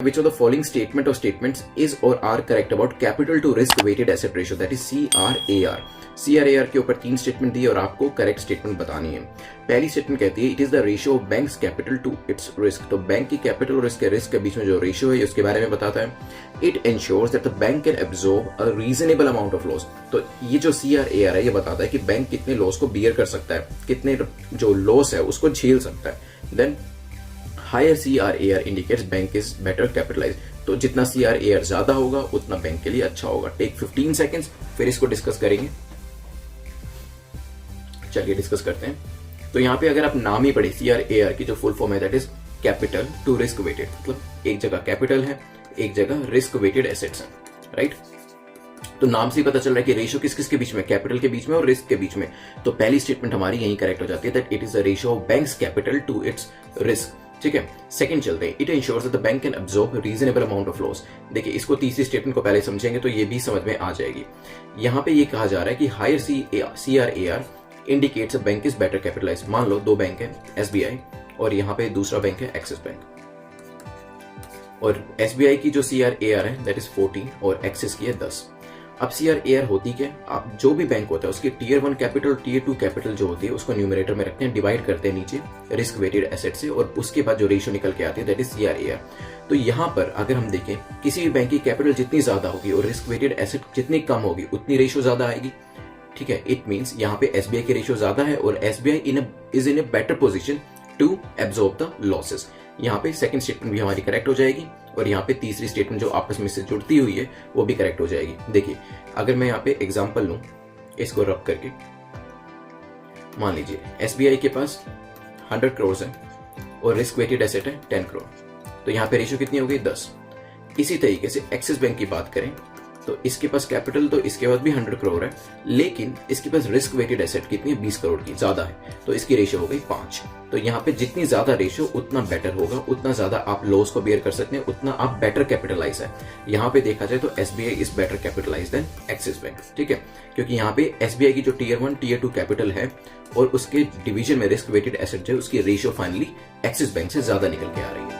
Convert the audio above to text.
Which of the following statement or statements is or are correct about capital to risk weighted asset ratio, that is CRAR. CRAR के ऊपर 3 statement दिए और आपको correct statement बतानी है। पहली statement कहती है it is the ratio of bank's capital to its risk. तो बैंक की कैपिटल और इसके रिस्क के बीच में जो रेशियो है उसके बारे में बताता है। It ensures that the bank can absorb a reasonable amount of loss. तो ये जो CRAR है ये बताता है कि बैंक कितने लॉस को बियर कर सकता है, कितने जो लॉस है उसको झेल सकता है। Then higher CRAR indicates bank is better capitalized. तो जितना CRAR ज्यादा होगा उतना बैंक के लिए अच्छा होगा। टेक 15 सेकेंड्स, फिर इसको डिस्कस करेंगे। चलिए डिस्कस करते हैं। तो यहाँ पे अगर आप नाम ही पढ़े CRAR की जो फुल फॉर्म है that is capital to risk weighted, मतलब एक जगह कैपिटल है, एक जगह रिस्क वेटेड एसेट्स हैं, राइट। तो नाम से ही पता चल रहा है कि रेशियो किस किस के बीच में, कैपिटल के बीच में और रिस्क के बीच में। तो पहली स्टेटमेंट हमारी यही करेक्ट हो जाती है that it is the ratio of bank's capital to its risk. ठीक है, सेकंड चलते हैं। It ensures that the bank can absorb reasonable amount of loss. देखिए इसको तीसरी स्टेटमेंट को पहले समझेंगे तो ये भी समझ में आ जाएगी। यहाँ पे ये कहा जा रहा है कि higher CRAR indicates a bank is better capitalized. मान लो दो बैंक है, SBI और यहाँ पे दूसरा बैंक है एक्सिस बैंक, और SBI की जो CRAR है दैट इज 14 और एक्सिस की है 10। अब CRAR होती क्या, आप जो भी बैंक होता है उसकी टीयर 1 कैपिटल टीयर 2 कैपिटल जो होती है उसको न्यूमरेटर में रखते हैं, डिवाइड करते हैं नीचे रिस्क वेटेड एसेट से, और उसके बाद जो रेशियो निकल के आती है दैट इज CRAR। तो यहाँ पर अगर हम देखें किसी भी बैंक की कैपिटल जितनी ज्यादा होगी और रिस्क वेटेड एसेट जितनी कम होगी उतनी रेशियो ज्यादा आएगी। ठीक है, इट मीन्स यहाँ पे SBI की रेशियो ज्यादा है और SBI is in a better position to absorb the losses. यहाँ पे सेकंड स्टेटमेंट भी हमारी करेक्ट हो जाएगी और यहाँ पे तीसरी स्टेटमेंट जो आपस में से जुड़ती हुई है वो भी करेक्ट हो जाएगी। देखिए अगर मैं यहाँ पे एग्जांपल लूं, इसको रब करके मान लीजिए SBI के पास 100 करोड़ है और रिस्क वेटेड एसेट है 10 करोड़, तो यहाँ पे रेशियो कितनी हो गई 10। इसी तरीके से एक्सिस बैंक की बात करें तो इसके पास कैपिटल तो इसके पास भी 100 करोड़ है, लेकिन इसके पास रिस्क वेटेड एसेट कितनी है 20 करोड़ की ज्यादा है, तो इसकी रेशियो हो गई 5। तो यहाँ पे जितनी ज्यादा रेशियो उतना बेटर होगा, उतना ज्यादा आप लॉस को बेयर कर सकते हैं, उतना आप बेटर कैपिटलाइज है। यहाँ पे देखा जाए तो SBI is better capitalize than Axis bank. ठीक है, क्योंकि यहाँ पे SBI की जो टीयर 1 टीयर 2 कैपिटल है और उसके डिवीजन में रिस्क वेटेड एसेट जो है उसकी रेशियो फाइनली एक्सिस बैंक से ज्यादा निकल के आ रही है।